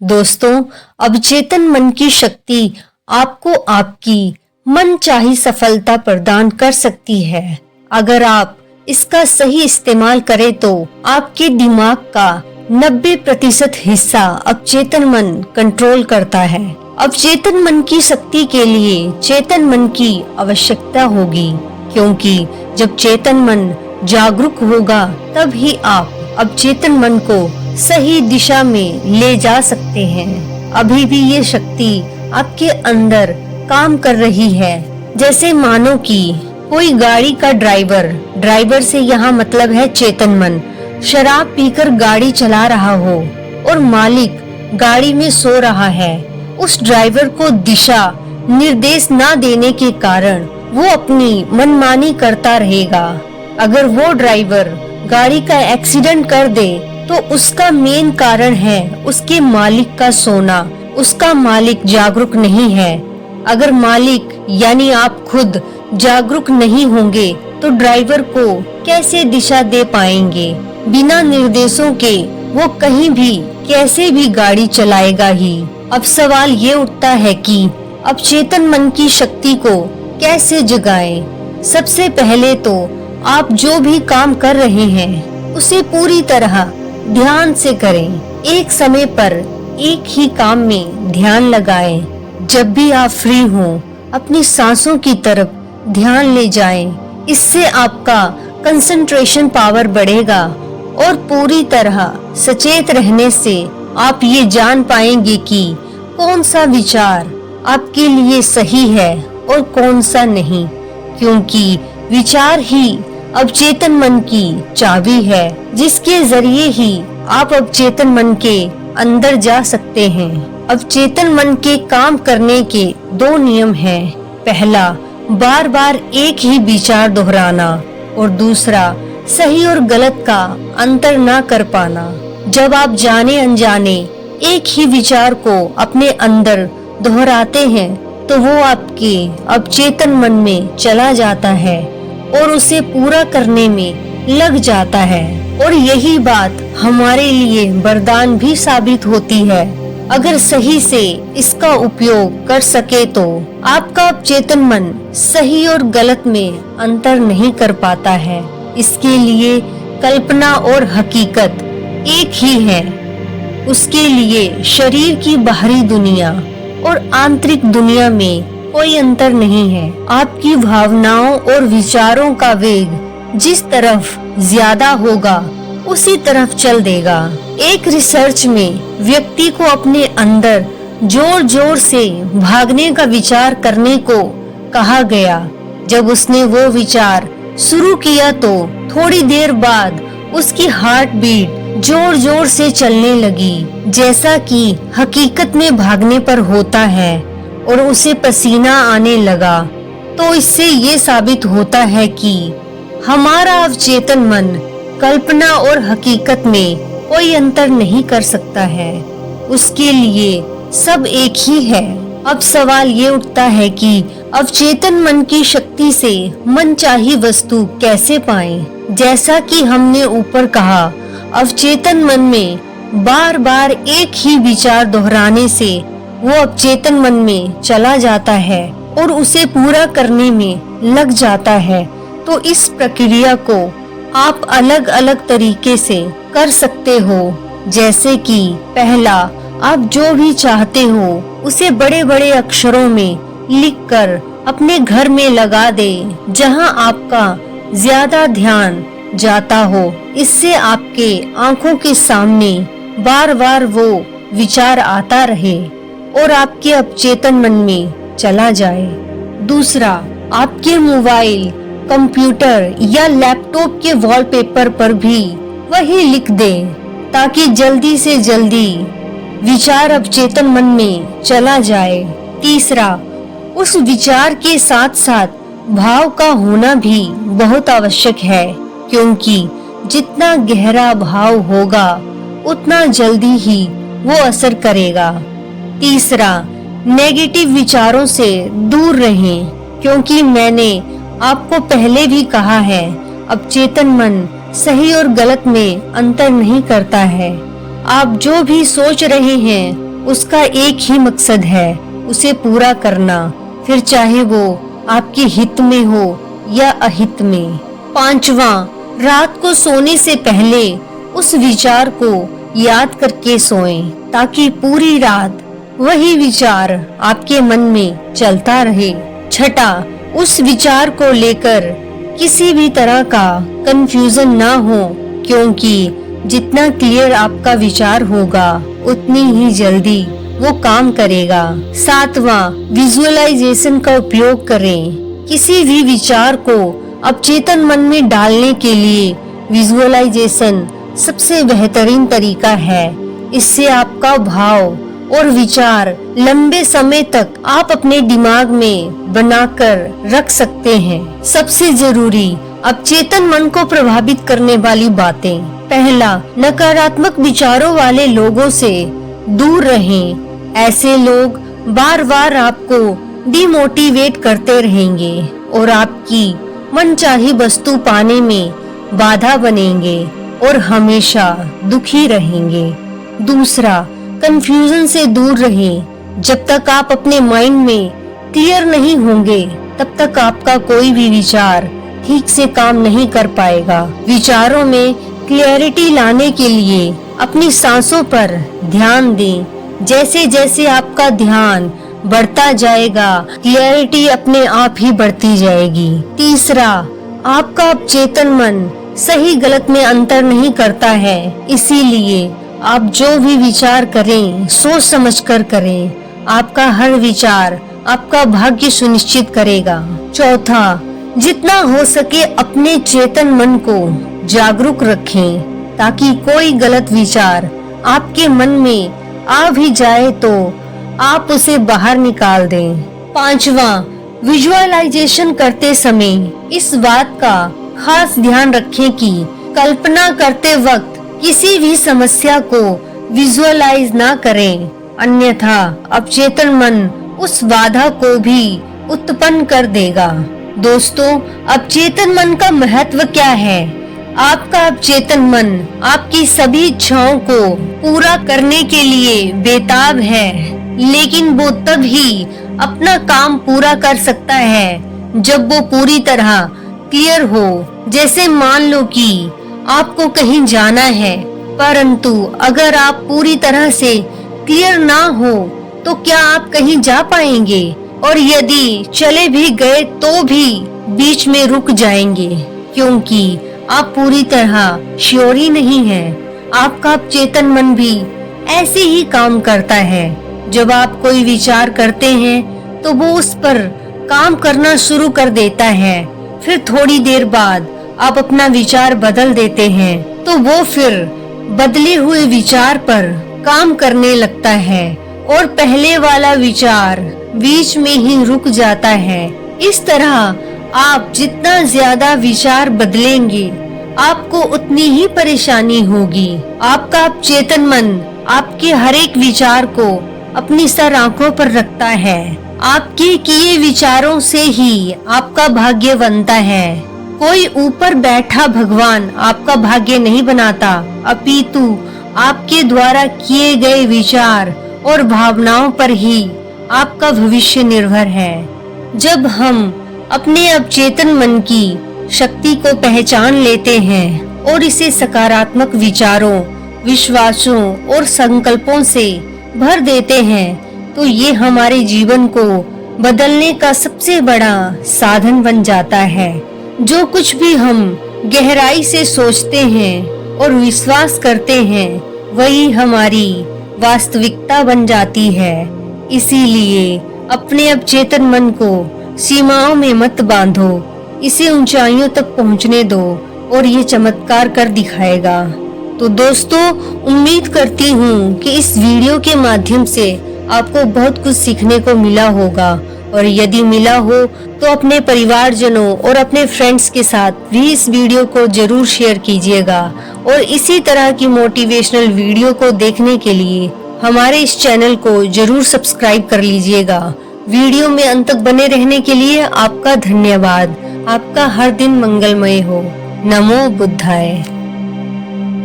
दोस्तों, अवचेतन मन की शक्ति आपको आपकी मनचाही सफलता प्रदान कर सकती है। अगर आप इसका सही इस्तेमाल करें तो आपके दिमाग का 90% हिस्सा अवचेतन मन कंट्रोल करता है। अवचेतन मन की शक्ति के लिए चेतन मन की आवश्यकता होगी, क्योंकि जब चेतन मन जागरूक होगा तब ही आप अवचेतन मन को सही दिशा में ले जा सकते हैं। अभी भी ये शक्ति आपके अंदर काम कर रही है, जैसे मानो कि कोई गाड़ी का ड्राइवर से यहाँ मतलब है चेतन मन, शराब पीकर गाड़ी चला रहा हो और मालिक गाड़ी में सो रहा है। उस ड्राइवर को दिशा निर्देश न देने के कारण वो अपनी मनमानी करता रहेगा। अगर वो ड्राइवर गाड़ी का एक्सीडेंट कर दे तो उसका मेन कारण है उसके मालिक का सोना। उसका मालिक जागरूक नहीं है। अगर मालिक यानी आप खुद जागरूक नहीं होंगे तो ड्राइवर को कैसे दिशा दे पाएंगे? बिना निर्देशों के वो कहीं भी कैसे भी गाड़ी चलाएगा ही। अब सवाल ये उठता है कि अब चेतन मन की शक्ति को कैसे जगाएं? सबसे पहले तो आप जो भी काम कर रहे हैं उसे पूरी तरह ध्यान से करें। एक समय पर एक ही काम में ध्यान लगाएं। जब भी आप फ्री हों अपनी सांसों की तरफ ध्यान ले जाएं। इससे आपका कंसंट्रेशन पावर बढ़ेगा और पूरी तरह सचेत रहने से आप ये जान पाएंगे कि कौन सा विचार आपके लिए सही है और कौन सा नहीं, क्योंकि विचार ही अवचेतन मन की चाबी है, जिसके जरिए ही आप अवचेतन मन के अंदर जा सकते हैं। अवचेतन मन के काम करने के 2 नियम हैं। पहला, बार बार एक ही विचार दोहराना, और दूसरा, सही और गलत का अंतर न कर पाना। जब आप जाने अनजाने एक ही विचार को अपने अंदर दोहराते हैं तो वो आपके अवचेतन मन में चला जाता है और उसे पूरा करने में लग जाता है। और यही बात हमारे लिए वरदान भी साबित होती है। अगर सही से इसका उपयोग कर सके तो आपका अवचेतन मन सही और गलत में अंतर नहीं कर पाता है। इसके लिए कल्पना और हकीकत एक ही है। उसके लिए शरीर की बाहरी दुनिया और आंतरिक दुनिया में कोई अंतर नहीं है। आपकी भावनाओं और विचारों का वेग जिस तरफ ज्यादा होगा उसी तरफ चल देगा। एक रिसर्च में व्यक्ति को अपने अंदर जोर जोर से भागने का विचार करने को कहा गया। जब उसने वो विचार शुरू किया तो थोड़ी देर बाद उसकी हार्ट बीट जोर जोर से चलने लगी, जैसा कि हकीकत में भागने पर होता है, और उसे पसीना आने लगा। तो इससे ये साबित होता है कि हमारा अवचेतन मन कल्पना और हकीकत में कोई अंतर नहीं कर सकता है। उसके लिए सब एक ही है। अब सवाल ये उठता है कि अवचेतन मन की शक्ति से मनचाही वस्तु कैसे पाएं? जैसा कि हमने ऊपर कहा, अवचेतन मन में बार बार एक ही विचार दोहराने से वो अवचेतन मन में चला जाता है और उसे पूरा करने में लग जाता है। तो इस प्रक्रिया को आप अलग अलग तरीके से कर सकते हो। जैसे कि पहला, आप जो भी चाहते हो उसे बड़े बड़े अक्षरों में लिखकर अपने घर में लगा दे, जहां आपका ज्यादा ध्यान जाता हो। इससे आपके आंखों के सामने बार बार वो विचार आता रहे और आपके अवचेतन मन में चला जाए। दूसरा, आपके मोबाइल, कंप्यूटर या लैपटॉप के वॉलपेपर पर भी वही लिख दें, ताकि जल्दी से जल्दी विचार अवचेतन मन में चला जाए। तीसरा, उस विचार के साथ साथ भाव का होना भी बहुत आवश्यक है, क्योंकि जितना गहरा भाव होगा उतना जल्दी ही वो असर करेगा। तीसरा, नेगेटिव विचारों से दूर रहें, क्योंकि मैंने आपको पहले भी कहा है, अवचेतन मन सही और गलत में अंतर नहीं करता है। आप जो भी सोच रहे हैं उसका एक ही मकसद है, उसे पूरा करना, फिर चाहे वो आपके हित में हो या अहित में। 5वां, रात को सोने से पहले उस विचार को याद करके सोएं, ताकि पूरी रात वही विचार आपके मन में चलता रहे। 6, उस विचार को लेकर किसी भी तरह का कंफ्यूजन ना हो, क्योंकि जितना क्लियर आपका विचार होगा उतनी ही जल्दी वो काम करेगा। 7वां, विजुअलाइजेशन का उपयोग करें। किसी भी विचार को अवचेतन मन में डालने के लिए विजुअलाइजेशन सबसे बेहतरीन तरीका है। इससे आपका भाव और विचार लंबे समय तक आप अपने दिमाग में बनाकर रख सकते हैं। सबसे जरूरी, अवचेतन मन को प्रभावित करने वाली बातें। पहला, नकारात्मक विचारों वाले लोगों से दूर रहें। ऐसे लोग बार बार आपको डिमोटिवेट करते रहेंगे और आपकी मनचाही वस्तु पाने में बाधा बनेंगे और हमेशा दुखी रहेंगे। दूसरा, कंफ्यूजन से दूर रहें। जब तक आप अपने माइंड में क्लियर नहीं होंगे, तब तक आपका कोई भी विचार ठीक से काम नहीं कर पाएगा। विचारों में क्लैरिटी लाने के लिए अपनी सांसों पर ध्यान दें। जैसे जैसे आपका ध्यान बढ़ता जाएगा, क्लैरिटी अपने आप ही बढ़ती जाएगी। तीसरा, आपका अवचेतन मन सही गलत में अंतर नहीं करता है, इसीलिए आप जो भी विचार करें सोच समझकर करें। आपका हर विचार आपका भाग्य सुनिश्चित करेगा। चौथा, जितना हो सके अपने चेतन मन को जागरूक रखें, ताकि कोई गलत विचार आपके मन में आ भी जाए तो आप उसे बाहर निकाल दें। 5वां, विजुअलाइजेशन करते समय इस बात का खास ध्यान रखें कि कल्पना करते वक्त किसी भी समस्या को विजुअलाइज ना करें, अन्यथा अवचेतन मन उस बाधा को भी उत्पन्न कर देगा। दोस्तों, अवचेतन मन का महत्व क्या है? आपका अवचेतन मन आपकी सभी इच्छाओं को पूरा करने के लिए बेताब है, लेकिन वो तब ही अपना काम पूरा कर सकता है जब वो पूरी तरह क्लियर हो। जैसे मान लो कि आपको कहीं जाना है, परंतु अगर आप पूरी तरह से क्लियर ना हो तो क्या आप कहीं जा पाएंगे? और यदि चले भी गए तो भी बीच में रुक जाएंगे, क्योंकि आप पूरी तरह श्योर ही नहीं है। आपका चेतन मन भी ऐसे ही काम करता है। जब आप कोई विचार करते हैं तो वो उस पर काम करना शुरू कर देता है। फिर थोड़ी देर बाद आप अपना विचार बदल देते हैं तो वो फिर बदले हुए विचार पर काम करने लगता है और पहले वाला विचार बीच में ही रुक जाता है। इस तरह आप जितना ज्यादा विचार बदलेंगे, आपको उतनी ही परेशानी होगी। आपका चेतन मन आपके हर एक विचार को अपनी सर आंखों पर रखता है। आपके किए विचारों से ही आपका भाग्य बनता है। कोई ऊपर बैठा भगवान आपका भाग्य नहीं बनाता, अपितु आपके द्वारा किए गए विचार और भावनाओं पर ही आपका भविष्य निर्भर है। जब हम अपने अवचेतन मन की शक्ति को पहचान लेते हैं और इसे सकारात्मक विचारों, विश्वासों और संकल्पों से भर देते हैं, तो ये हमारे जीवन को बदलने का सबसे बड़ा साधन बन जाता है। जो कुछ भी हम गहराई से सोचते हैं और विश्वास करते हैं, वही हमारी वास्तविकता बन जाती है। इसीलिए अपने अवचेतन मन को सीमाओं में मत बांधो, इसे ऊंचाइयों तक पहुंचने दो और ये चमत्कार कर दिखाएगा। तो दोस्तों, उम्मीद करती हूँ कि इस वीडियो के माध्यम से आपको बहुत कुछ सीखने को मिला होगा, और यदि मिला हो तो अपने परिवारजनों और अपने फ्रेंड्स के साथ भी इस वीडियो को जरूर शेयर कीजिएगा। और इसी तरह की मोटिवेशनल वीडियो को देखने के लिए हमारे इस चैनल को जरूर सब्सक्राइब कर लीजिएगा। वीडियो में अंत तक बने रहने के लिए आपका धन्यवाद। आपका हर दिन मंगलमय हो। नमो बुद्धाय।